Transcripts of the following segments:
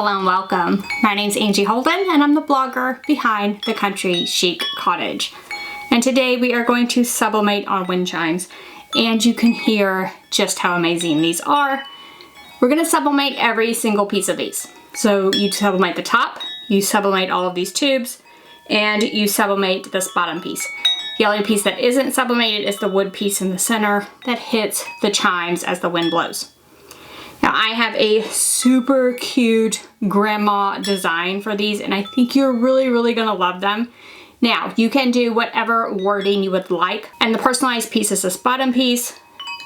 Hello and welcome. My name's Angie Holden and I'm the blogger behind the Country Chic Cottage. And today we are going to sublimate on wind chimes, and you can hear just how amazing these are. We're going to sublimate every single piece of these. So you sublimate the top, you sublimate all of these tubes, and you sublimate this bottom piece. The only piece that isn't sublimated is the wood piece in the center that hits the chimes as the wind blows. Now I have a super cute grandma design for these, and I think you're really gonna love them. Now you can do whatever wording you would like, and the personalized piece is this bottom piece.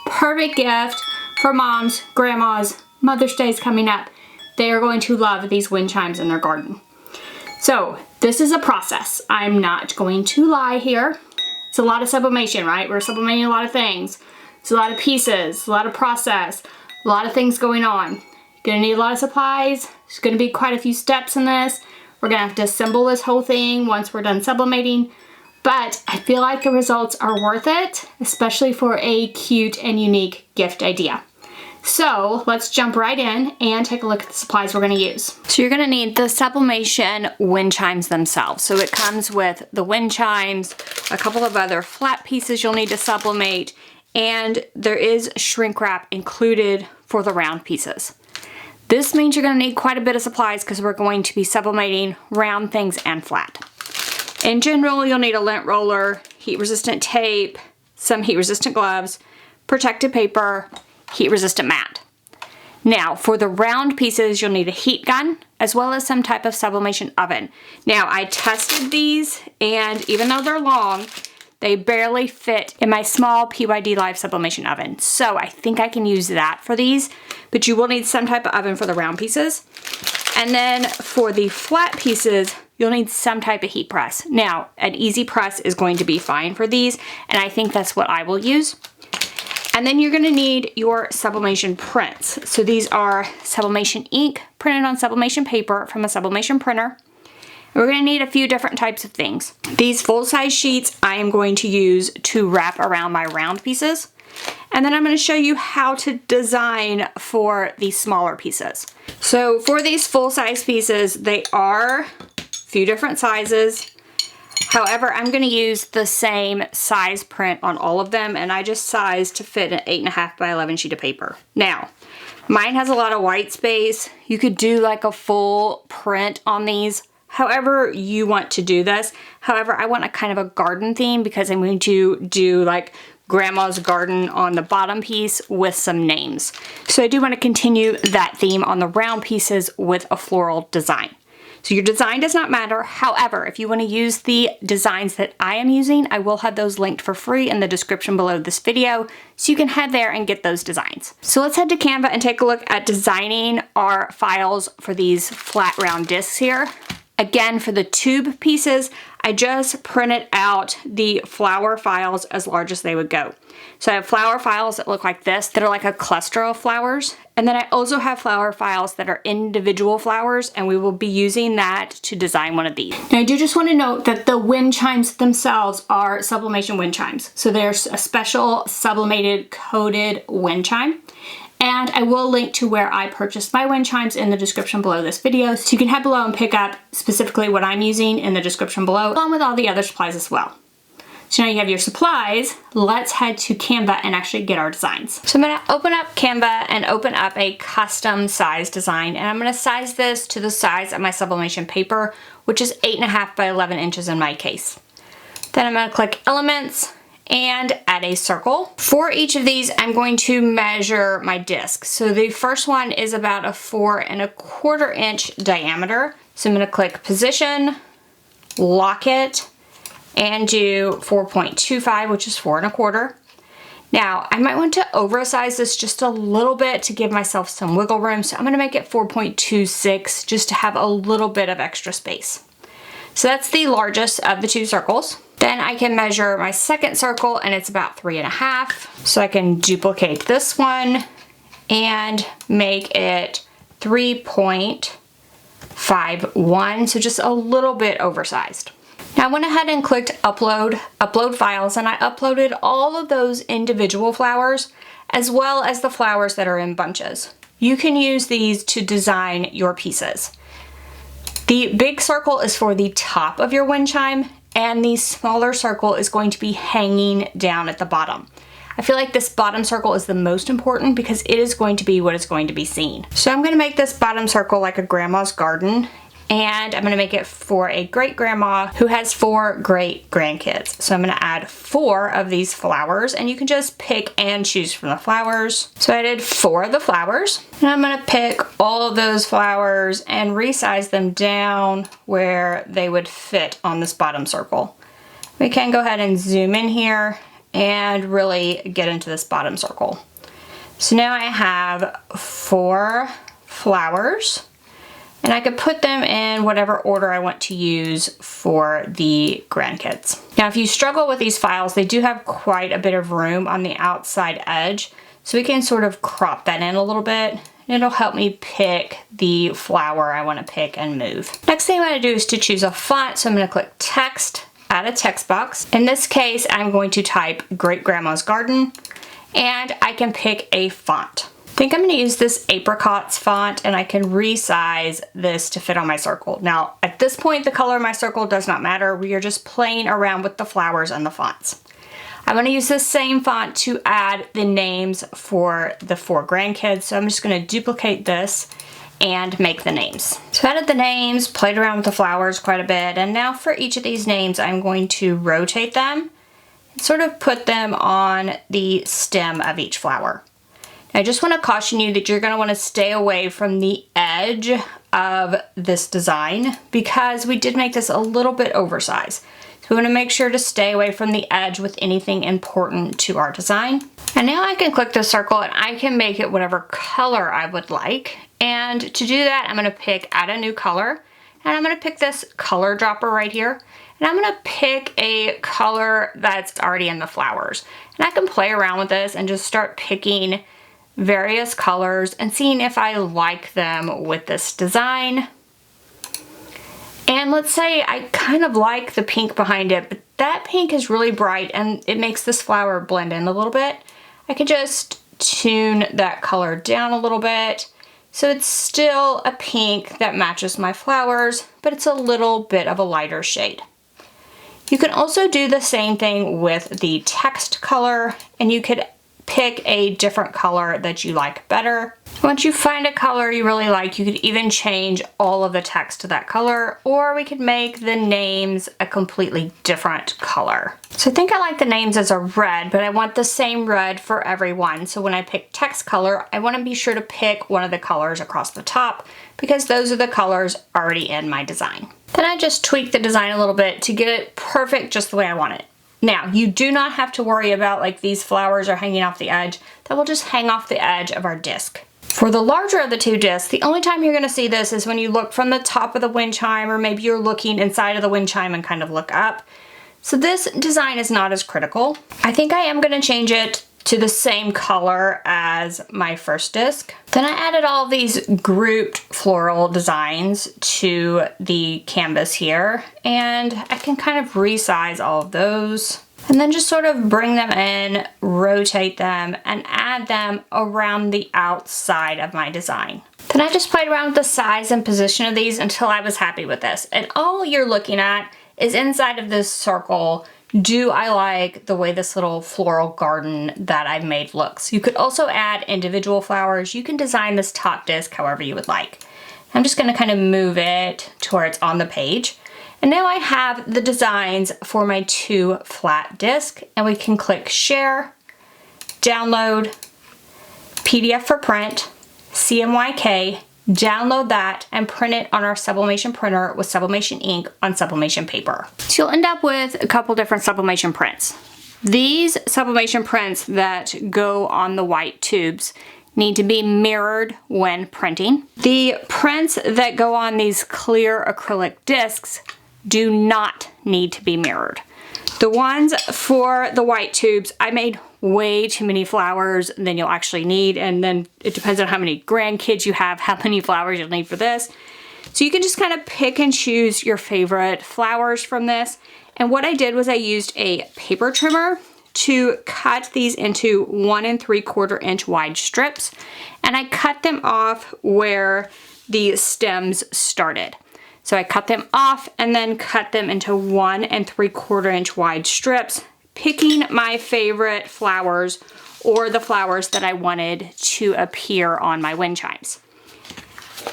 Perfect gift for moms, grandmas. Mother's Day is coming up. They are going to love these wind chimes in their garden. So this is a process. I'm not going to lie here. It's a lot of sublimation, right? We're sublimating a lot of things. It's a lot of pieces, a lot of process, a lot of things going on. You're gonna need a lot of supplies. There's gonna be quite a few steps in this. We're gonna have to assemble this whole thing once we're done sublimating, but I feel like the results are worth it, especially for a cute and unique gift idea. So let's jump right in and take a look at the supplies we're gonna use. So you're gonna need the sublimation wind chimes themselves. So it comes with the wind chimes, a couple of other flat pieces you'll need to sublimate, and there is shrink wrap included for the round pieces. This means you're gonna need quite a bit of supplies because we're going to be sublimating round things and flat. In general, you'll need a lint roller, heat-resistant tape, some heat-resistant gloves, protective paper, heat-resistant mat. Now, for the round pieces, you'll need a heat gun as well as some type of sublimation oven. Now, I tested these, and even though they're long, they barely fit in my small PYD Live sublimation oven. So I think I can use that for these, but you will need some type of oven for the round pieces. And then for the flat pieces, you'll need some type of heat press. Now, an easy press is going to be fine for these, and I think that's what I will use. And then you're gonna need your sublimation prints. So these are sublimation ink printed on sublimation paper from a sublimation printer. We're gonna need a few different types of things. These full-size sheets I am going to use to wrap around my round pieces. And then I'm gonna show you how to design for these smaller pieces. So for these full-size pieces, they are a few different sizes. However, I'm gonna use the same size print on all of them, and I just sized to fit an 8.5 by 11 sheet of paper. Now, mine has a lot of white space. You could do like a full print on these, however you want to do this. However, I want a kind of a garden theme because I'm going to do like grandma's garden on the bottom piece with some names. So I do want to continue that theme on the round pieces with a floral design. So your design does not matter. However, if you want to use the designs that I am using, I will have those linked for free in the description below this video, so you can head there and get those designs. So let's head to Canva and take a look at designing our files for these flat round discs here. Again, for the tube pieces, I just printed out the flower files as large as they would go. So I have flower files that look like this, that are like a cluster of flowers. And then I also have flower files that are individual flowers, and we will be using that to design one of these. Now I do just want to note that the wind chimes themselves are sublimation wind chimes. So there's a special sublimated coated wind chime. And I will link to where I purchased my wind chimes in the description below this video, so you can head below and pick up specifically what I'm using in the description below, along with all the other supplies as well. So now you have your supplies, let's head to Canva and actually get our designs. So I'm gonna open up Canva and open up a custom size design, and I'm gonna size this to the size of my sublimation paper, which is 8.5 by 11 inches in my case. Then I'm gonna click Elements, and add a circle. For each of these, I'm going to measure my disc. So the first one is about a 4¼ inch diameter. So I'm gonna click Position, lock it, and do 4.25, which is 4¼ inches. Now, I might want to oversize this just a little bit to give myself some wiggle room. So I'm gonna make it 4.26 just to have a little bit of extra space. So that's the largest of the two circles. Then I can measure my second circle, and it's about 3.5. So I can duplicate this one and make it 3.51, so just a little bit oversized. Now I went ahead and clicked upload files, and I uploaded all of those individual flowers as well as the flowers that are in bunches. you can use these to design your pieces. The big circle is for the top of your wind chime, and the smaller circle is going to be hanging down at the bottom. I feel like this bottom circle is the most important because it is going to be what is going to be seen. So I'm going to make this bottom circle like a grandma's garden, and I'm going to make it for a great grandma who has 4 great grandkids. So I'm going to add 4 of these flowers, and you can just pick and choose from the flowers. So I did 4 of the flowers, and I'm going to pick all of those flowers and resize them down where they would fit on this bottom circle. We can go ahead and zoom in here and really get into this bottom circle. So now I have 4 flowers, and I could put them in whatever order I want to use for the grandkids. Now, if you struggle with these files, they do have quite a bit of room on the outside edge, so we can sort of crop that in a little bit. It'll help me pick the flower I want to pick and move. Next thing I'm going to do is to choose a font, so I'm going to click text, add a text box. In this case, I'm going to type Great Grandma's Garden, and I can pick a font. I think I'm going to use this Apricots font, and I can resize this to fit on my circle. Now, at this point, the color of my circle does not matter. We are just playing around with the flowers and the fonts. I'm going to use this same font to add the names for the 4 grandkids. So I'm just going to duplicate this and make the names. So I added the names, played around with the flowers quite a bit, and now for each of these names, I'm going to rotate them and sort of put them on the stem of each flower. I just want to caution you that you're going to want to stay away from the edge of this design because we did make this a little bit oversized. So we want to make sure to stay away from the edge with anything important to our design. And now I can click the circle and I can make it whatever color I would like. And to do that, I'm going to pick add a new color, and I'm going to pick this color dropper right here. And I'm going to pick a color that's already in the flowers. And I can play around with this and just start picking various colors and seeing if I like them with this design. And let's say I kind of like the pink behind it, but that pink is really bright and it makes this flower blend in a little bit. I can just tune that color down a little bit so it's still a pink that matches my flowers, but it's a little bit of a lighter shade. You can also do the same thing with the text color, and you could pick a different color that you like better. Once you find a color you really like, you could even change all of the text to that color, or we could make the names a completely different color. So I think I like the names as a red, but I want the same red for everyone. So when I pick text color, I want to be sure to pick one of the colors across the top because those are the colors already in my design. Then I just tweak the design a little bit to get it perfect just the way I want it. Now, you do not have to worry about like these flowers are hanging off the edge. That will just hang off the edge of our disc. For the larger of the 2 discs, the only time you're going to see this is when you look from the top of the wind chime, or maybe you're looking inside of the wind chime and kind of look up. So this design is not as critical. I think I am going to change it to the same color as my first disc. Then I added all of these grouped floral designs to the canvas here, and I can kind of resize all of those and then just sort of bring them in, rotate them, and add them around the outside of my design. Then I just played around with the size and position of these until I was happy with this. And all you're looking at is inside of this circle, do I like the way this little floral garden that I've made looks? You could also add individual flowers. You can design this top disc however you would like. I'm just going to kind of move it to where it's on the page. And now I have the designs for my 2 flat discs, and we can click share, download, PDF for print, CMYK, download that and print it on our Sublimation printer with Sublimation ink on Sublimation paper. So you'll end up with a couple different Sublimation prints. These Sublimation prints that go on the white tubes need to be mirrored when printing. The prints that go on these clear acrylic discs do not need to be mirrored. The ones for the white tubes, I made way too many flowers than you'll actually need, and then it depends on how many grandkids you have, how many flowers you'll need for this. So you can just kind of pick and choose your favorite flowers from this. And what I did was I used a paper trimmer to cut these into 1 3/4 inch wide strips, and I cut them off where the stems started. So I cut them off and then cut them into 1 3/4 inch wide strips, picking my favorite flowers or the flowers that I wanted to appear on my wind chimes.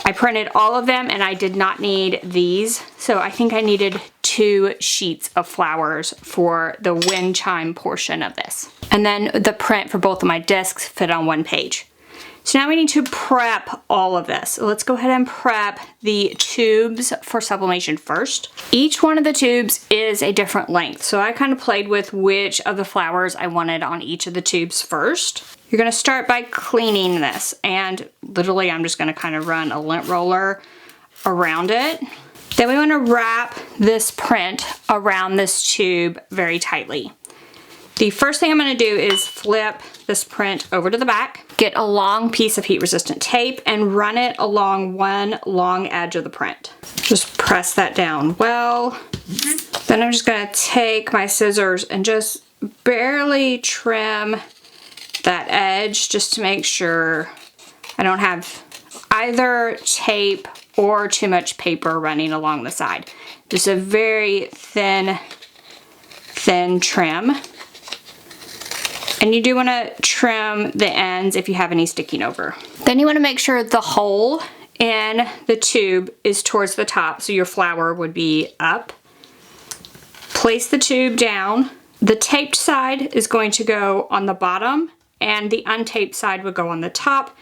I printed all of them and I did not need these, so I think I needed 2 sheets of flowers for the wind chime portion of this. And then the print for both of my discs fit on 1 page. So now we need to prep all of this. So let's go ahead and prep the tubes for sublimation first. Each one of the tubes is a different length, so I kind of played with which of the flowers I wanted on each of the tubes first. You're gonna start by cleaning this, and literally I'm just gonna kind of run a lint roller around it. Then we wanna wrap this print around this tube very tightly. The first thing I'm gonna do is flip this print over to the back, get a long piece of heat-resistant tape, and run it along one long edge of the print. Just press that down well. Then I'm just gonna take my scissors and just barely trim that edge just to make sure I don't have either tape or too much paper running along the side. Just a very thin trim. And you do want to trim the ends if you have any sticking over. Then you want to make sure the hole in the tube is towards the top, so your flower would be up. Place the tube down. The taped side is going to go on the bottom and the untaped side would go on the top.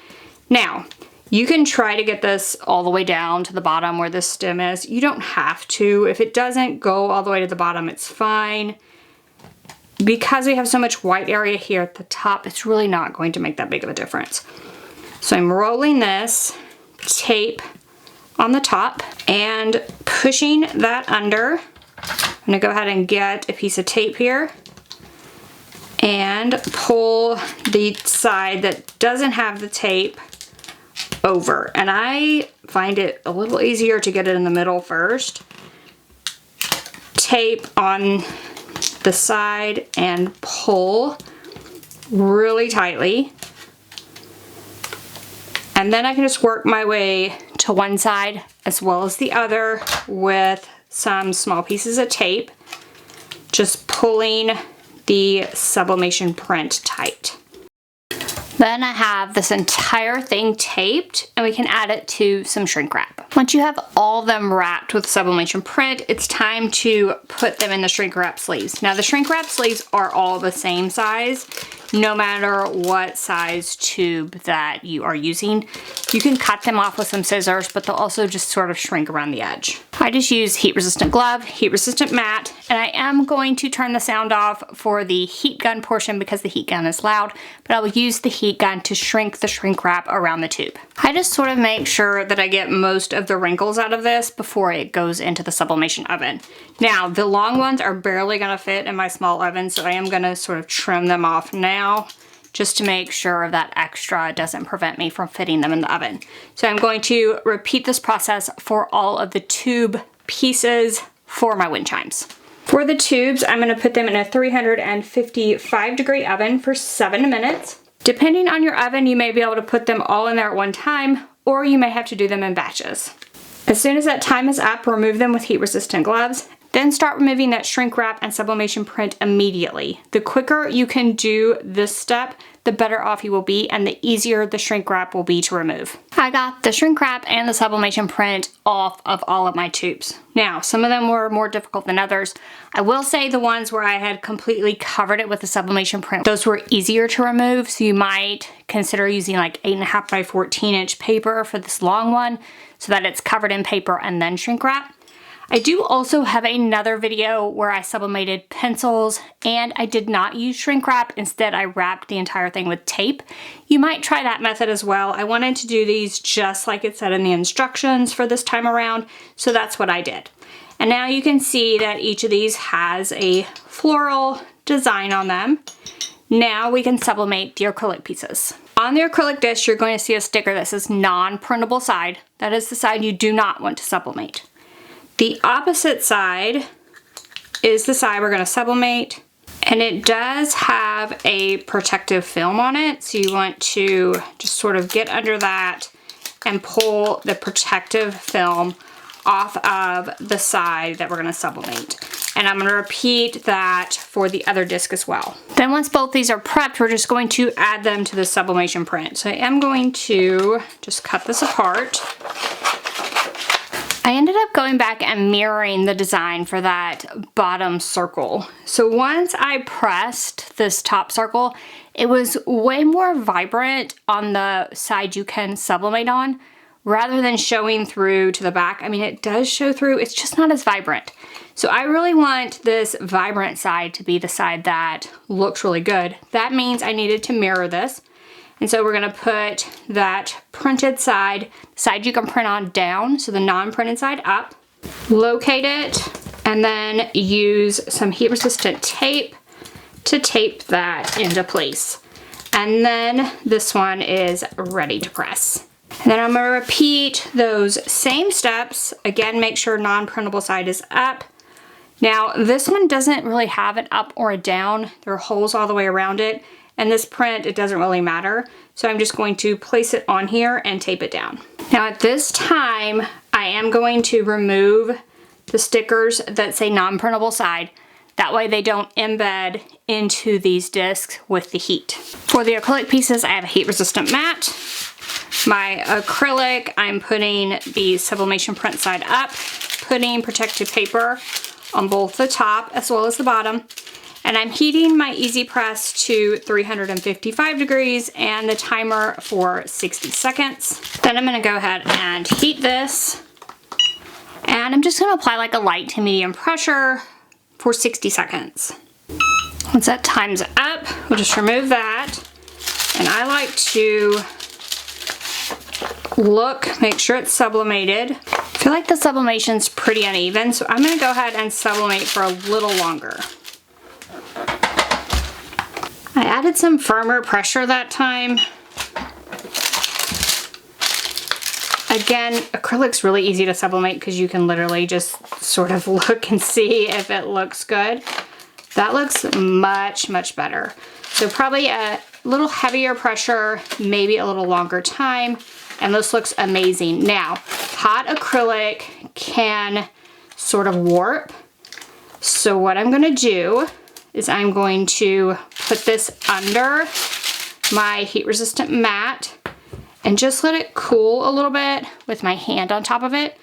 Now, you can try to get this all the way down to the bottom where this stem is. You don't have to. If it doesn't go all the way to the bottom, it's fine. Because we have so much white area here at the top, it's really not going to make that big of a difference. So I'm rolling this tape on the top and pushing that under. I'm gonna go ahead and get a piece of tape here and pull the side that doesn't have the tape over. And I find it a little easier to get it in the middle first. Tape on the side and pull really tightly. And then I can just work my way to one side as well as the other with some small pieces of tape, just pulling the sublimation print tight. Then I have this entire thing taped and we can add it to some shrink wrap. Once you have all of them wrapped with sublimation print, it's time to put them in the shrink wrap sleeves. Now the shrink wrap sleeves are all the same size, no matter what size tube that you are using. You can cut them off with some scissors, but they'll also just sort of shrink around the edge. I just use heat resistant glove, heat resistant mat, and I am going to turn the sound off for the heat gun portion because the heat gun is loud, but I will use the heat gun to shrink the shrink wrap around the tube. I just sort of make sure that I get most of the wrinkles out of this before it goes into the sublimation oven. Now, the long ones are barely gonna fit in my small oven, so I am gonna sort of trim them off now just to make sure that extra doesn't prevent me from fitting them in the oven. So I'm going to repeat this process for all of the tube pieces for my wind chimes. For the tubes, I'm gonna put them in a 355-degree oven for 7 minutes. Depending on your oven, you may be able to put them all in there at one time, or you may have to do them in batches. As soon as that time is up, remove them with heat-resistant gloves. Then start removing that shrink wrap and sublimation print immediately. The quicker you can do this step, the better off you will be and the easier the shrink wrap will be to remove. I got the shrink wrap and the sublimation print off of all of my tubes. Now, some of them were more difficult than others. I will say the ones where I had completely covered it with the sublimation print, those were easier to remove, so you might consider using like 8.5 by 14 inch paper for this long one so that it's covered in paper and then shrink wrap. I do also have another video where I sublimated pencils and I did not use shrink wrap. Instead, I wrapped the entire thing with tape. You might try that method as well. I wanted to do these just like it said in the instructions for this time around, so that's what I did. And now you can see that each of these has a floral design on them. Now we can sublimate the acrylic pieces. On the acrylic dish, you're going to see a sticker that says non-printable side. That is the side you do not want to sublimate. The opposite side is the side we're going to sublimate, And it does have a protective film on it, so you want to just sort of get under that and pull the protective film off of the side that we're going to sublimate. And I'm going to repeat that for the other disc as well. Then once both these are prepped, we're just going to add them to the sublimation print. So I am going to just cut this apart. I ended up going back and mirroring the design for that bottom circle. So once I pressed this top circle, it was way more vibrant on the side you can sublimate on, rather than showing through to the back. I mean, it does show through, it's just not as vibrant. So I really want this vibrant side to be the side that looks really good. That means I needed to mirror this. And so we're gonna put that printed side you can print on down, so the non-printed side up, locate it, and then use some heat-resistant tape to tape that into place. And then this one is ready to press. And then I'm gonna repeat those same steps. Again, make sure non-printable side is up. Now, this one doesn't really have an up or a down. There are holes all the way around it. And this print, it doesn't really matter. So I'm just going to place it on here and tape it down. Now at this time, I am going to remove the stickers that say non-printable side. That way they don't embed into these discs with the heat. For the acrylic pieces, I have a heat-resistant mat. My acrylic, I'm putting the sublimation print side up, putting protective paper on both the top as well as the bottom. And I'm heating my Easy Press to 355 degrees and the timer for 60 seconds. Then I'm gonna go ahead and heat this. And I'm just gonna apply like a light to medium pressure for 60 seconds. Once that time's up, we'll just remove that. And I like to make sure it's sublimated. I feel like the sublimation's pretty uneven, so I'm gonna go ahead and sublimate for a little longer. I added some firmer pressure that time. Again, acrylic's really easy to sublimate because you can literally just sort of look and see if it looks good. That looks much, much better. So probably a little heavier pressure, maybe a little longer time, and this looks amazing. Now, hot acrylic can sort of warp. So what I'm gonna do is I'm going to put this under my heat-resistant mat and just let it cool a little bit with my hand on top of it.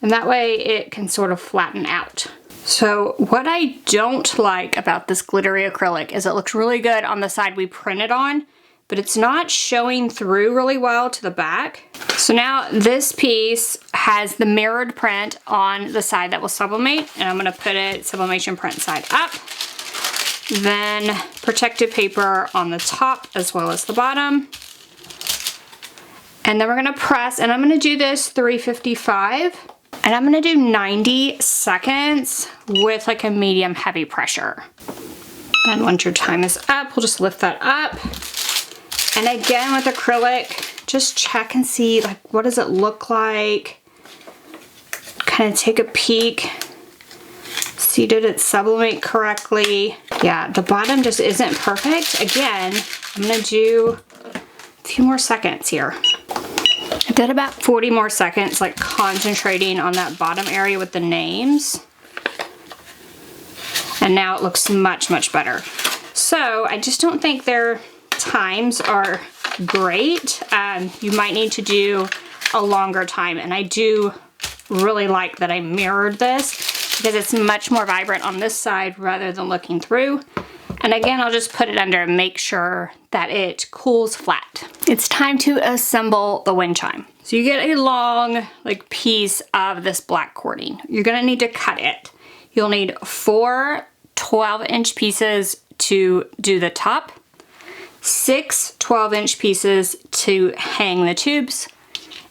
And that way it can sort of flatten out. So what I don't like about this glittery acrylic is it looks really good on the side we printed on, but it's not showing through really well to the back. So now this piece has the mirrored print on the side that will sublimate, and I'm gonna put it sublimation print side up. Then protective paper on the top as well as the bottom. And then we're gonna press, and I'm gonna do this 355, and I'm gonna do 90 seconds with like a medium heavy pressure. Then once your time is up, we'll just lift that up. And again with acrylic, just check and see like what does it look like. Kind of take a peek. See, did it sublimate correctly? Yeah, the bottom just isn't perfect. Again, I'm gonna do a few more seconds here. I did about 40 more seconds, like concentrating on that bottom area with the names. And now it looks much, much better. So I just don't think their times are great. You might need to do a longer time. And I do really like that I mirrored this because it's much more vibrant on this side rather than looking through. And again, I'll just put it under and make sure that it cools flat. It's time to assemble the wind chime. So you get a long like piece of this black cording. You're gonna need to cut it. You'll need 4 12-inch pieces to do the top, 6 12-inch pieces to hang the tubes,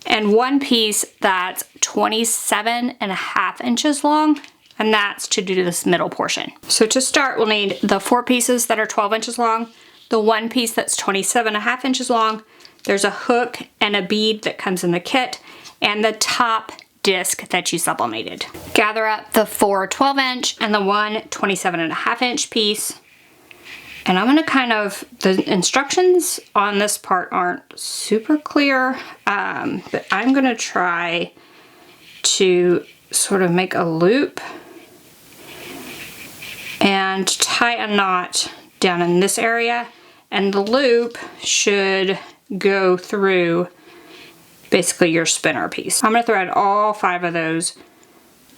and 1 piece that's 27.5 inches long, and that's to do this middle portion. So to start, we'll need the 4 pieces that are 12 inches long, the 1 piece that's 27.5 inches long, there's a hook and a bead that comes in the kit, and the top disc that you sublimated. Gather up the 4 12-inch and the 1 27.5 inch piece, And I'm gonna kind of, the instructions on this part aren't super clear, but I'm gonna try to sort of make a loop and tie a knot down in this area, and the loop should go through basically your spinner piece. I'm gonna thread all 5 of those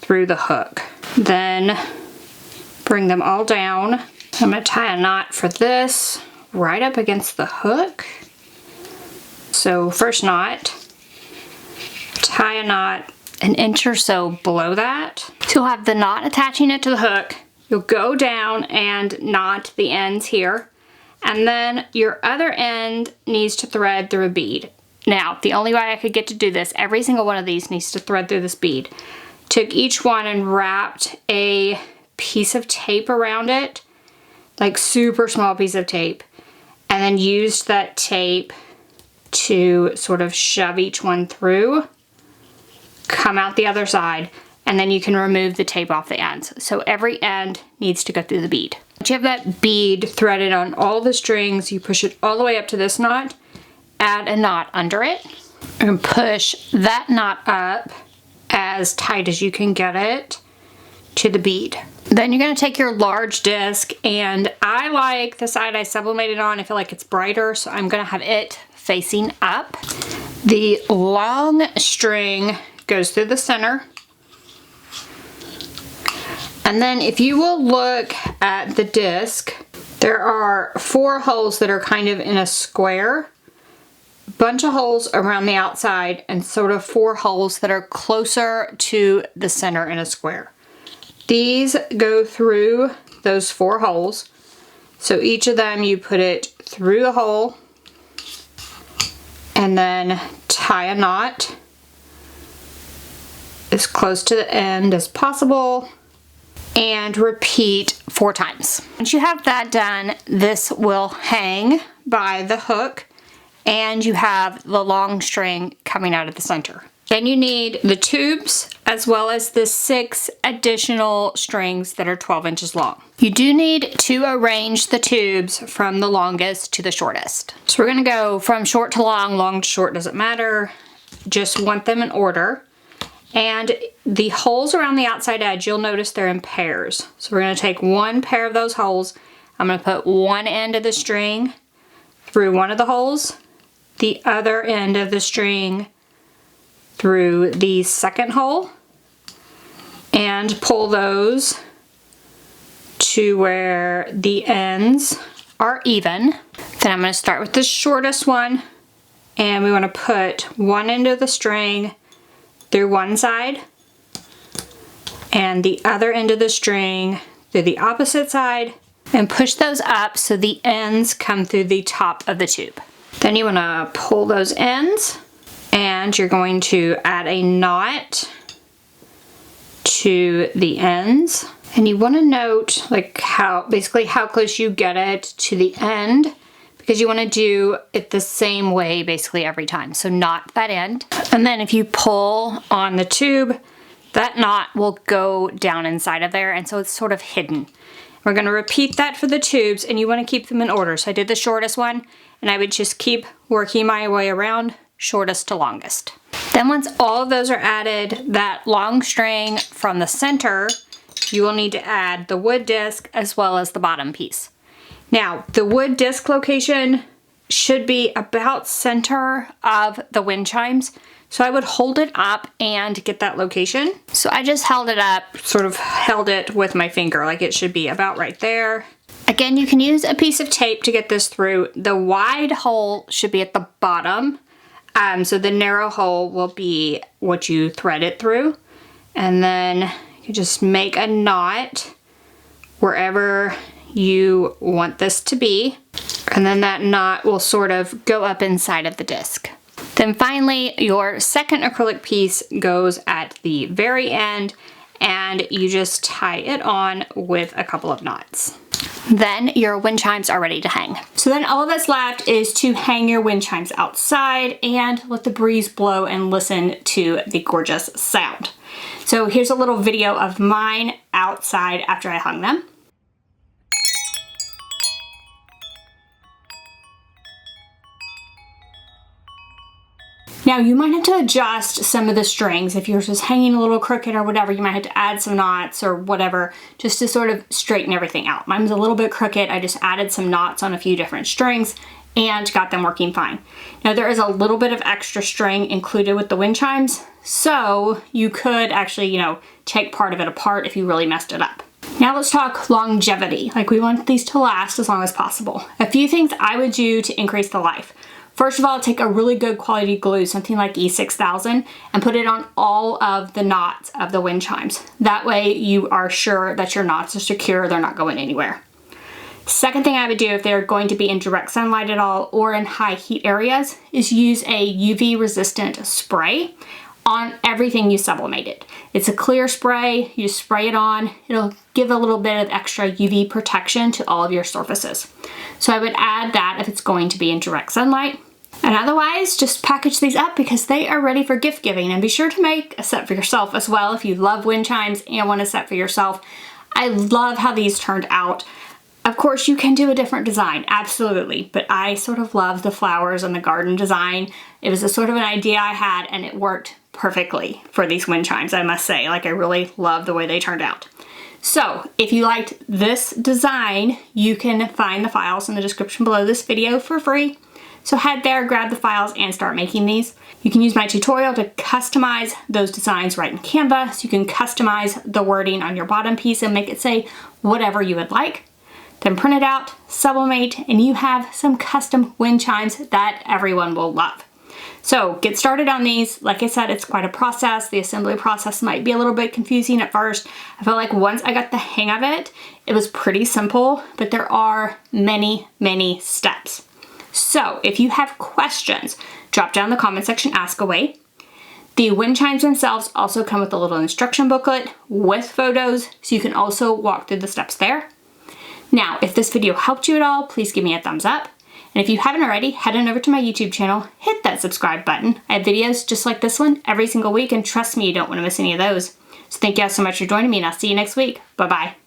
through the hook. Then bring them all down. I'm gonna tie a knot for this right up against the hook. So first knot, tie a knot an inch or so below that. So you'll have the knot attaching it to the hook. You'll go down and knot the ends here. And then your other end needs to thread through a bead. Now, the only way I could get to do this, every single one of these needs to thread through this bead. Took each one and wrapped a piece of tape around it, like super small piece of tape, and then used that tape to sort of shove each one through, come out the other side, and then you can remove the tape off the ends. So every end needs to go through the bead. Once you have that bead threaded on all the strings, you push it all the way up to this knot, add a knot under it, and push that knot up as tight as you can get it to the bead. Then you're gonna take your large disc, and I like the side I sublimated on. I feel like it's brighter, so I'm gonna have it facing up. The long string goes through the center. And then if you will look at the disc, there are 4 holes that are kind of in a square, bunch of holes around the outside, and sort of 4 holes that are closer to the center in a square. These go through those 4 holes. So each of them you put it through the hole and then tie a knot as close to the end as possible and repeat 4 times. Once you have that done, this will hang by the hook and you have the long string coming out of the center. Then you need the tubes as well as the 6 additional strings that are 12 inches long. You do need to arrange the tubes from the longest to the shortest. So we're gonna go from short to long, long to short, doesn't matter. Just want them in order. And the holes around the outside edge, you'll notice they're in pairs. So we're gonna take 1 pair of those holes. I'm gonna put one end of the string through one of the holes, the other end of the string through the second hole, and pull those to where the ends are even. Then I'm going to start with the shortest one, and we want to put one end of the string through one side and the other end of the string through the opposite side, and push those up so the ends come through the top of the tube. Then you want to pull those ends, and you're going to add a knot to the ends. And you want to note like basically how close you get it to the end, because you want to do it the same way basically every time. So knot that end. And then if you pull on the tube, that knot will go down inside of there, and so it's sort of hidden. We're going to repeat that for the tubes, and you want to keep them in order. So I did the shortest one, and I would just keep working my way around, shortest to longest. Then once all of those are added, that long string from the center, you will need to add the wood disc as well as the bottom piece. Now, the wood disc location should be about center of the wind chimes. So I would hold it up and get that location. So I just held it up, sort of held it with my finger, like it should be about right there. Again, you can use a piece of tape to get this through. The wide hole should be at the bottom. So the narrow hole will be what you thread it through. And then you just make a knot wherever you want this to be. And then that knot will sort of go up inside of the disc. Then finally, your second acrylic piece goes at the very end, and you just tie it on with a couple of knots. Then your wind chimes are ready to hang. So then all that's left is to hang your wind chimes outside and let the breeze blow and listen to the gorgeous sound. So here's a little video of mine outside after I hung them. Now you might have to adjust some of the strings. If yours is hanging a little crooked or whatever, you might have to add some knots or whatever just to sort of straighten everything out. Mine was a little bit crooked. I just added some knots on a few different strings and got them working fine. Now there is a little bit of extra string included with the wind chimes, so you could actually, you know, take part of it apart if you really messed it up. Now let's talk longevity. Like, we want these to last as long as possible. A few things I would do to increase the life. First of all, take a really good quality glue, something like E6000, and put it on all of the knots of the wind chimes. That way you are sure that your knots are secure, they're not going anywhere. Second thing I would do if they're going to be in direct sunlight at all or in high heat areas is use a UV resistant spray on everything you sublimated. It's a clear spray, you just spray it on, it'll give a little bit of extra UV protection to all of your surfaces. So I would add that if it's going to be in direct sunlight. And otherwise, just package these up because they are ready for gift giving. And be sure to make a set for yourself as well if you love wind chimes and want a set for yourself. I love how these turned out. Of course, you can do a different design, absolutely, but I sort of love the flowers and the garden design. It was a sort of an idea I had and it worked perfectly for these wind chimes, I must say. Like, I really love the way they turned out. So if you liked this design, you can find the files in the description below this video for free. So head there, grab the files, and start making these. You can use my tutorial to customize those designs right in Canva. So you can customize the wording on your bottom piece and make it say whatever you would like. Then print it out, sublimate, and you have some custom wind chimes that everyone will love. So get started on these. Like I said, it's quite a process. The assembly process might be a little bit confusing at first. I felt like once I got the hang of it, it was pretty simple, but there are many, many steps. So if you have questions, drop down in the comment section, ask away. The wind chimes themselves also come with a little instruction booklet with photos, so you can also walk through the steps there. Now, if this video helped you at all, please give me a thumbs up. And if you haven't already, head on over to my YouTube channel, hit that subscribe button. I have videos just like this one every single week, and trust me, you don't want to miss any of those. So thank you guys so much for joining me, and I'll see you next week. Bye-bye.